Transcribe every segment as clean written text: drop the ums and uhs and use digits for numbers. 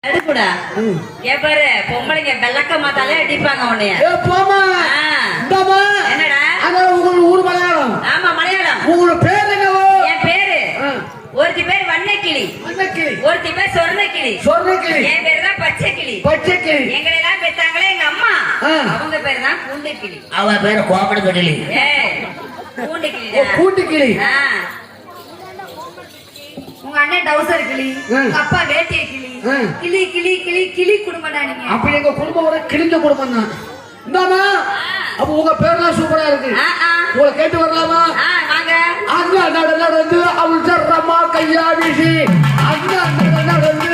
எடுக்குடா ஏப்பாரு பொம்பளைங்க வெள்ளக்க மாத்தாலே அடிப்பாங்க உன்னைய. என்னடா உங்களுக்கு ஊர் மலையாளம்? ஆமா மலையாளம். உங்களோட பேர் என்னவோ? என் பேரு ஒருத்தி பேர் வண்ணக்கிளி, ஒருத்தி பேர் சொர்ணக்கிளி. என் பேரு தான் பச்சைக்கிளி. எங்களை எல்லாம் பெத்தாங்களே எங்க அம்மா, அவங்க பேரு தான் கூண்டுக்கிளி. அவ பேரு கோபடி கிளி. கூண்டுக்கிளி. உங்க அண்ணன் டவுசர் கிளி, உங்க அப்பா வேட்டிய கிளி. கிளி கிளி கிளி கிளி குடும்பம்டா நீங்க. அப்ப எங்க குடும்பம் ஒரு கிழிஞ்ச குடும்பம் தான். இந்தாமா அப்ப உங்க பேர்லாம் சூப்பரா இருக்கு. உங்களை கேட்டு வரலாமா? வாங்க. அண்ணா நடந்து அவள் சர்றமா கையா வீசி, அண்ணா நடந்து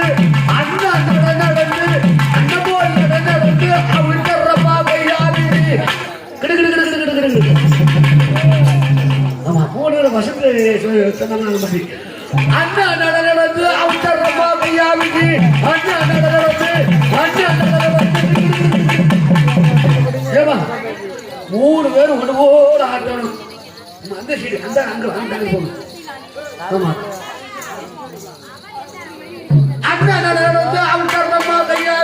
அந்த போல் நடந்து அவள் சர்றமா கையா வீசி. ஆமா 3 வருஷத்துல சொன்னாங்க மாதிரி. அண்ணா நடந்து அவள் சர்றமா கையா வீசி, அண்ணா நடந்து ஏமா 3 பேரும் ஒன்று போல ஆட்டணும். அந்த சைடு அந்த அங்க போகணும். ஆமா அண்ணா நடந்து அவன் கர்மமா கையா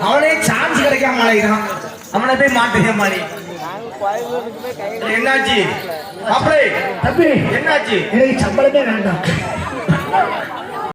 அவனே சான்ஸ் கிடைக்காம அழைக்கிறான். அவனை போய் மாட்டேங்க மாதிரி. என்னாச்சு அப்படியே தம்பி? என்னாச்சு? எனக்கு சம்பளமே வேண்டாம்.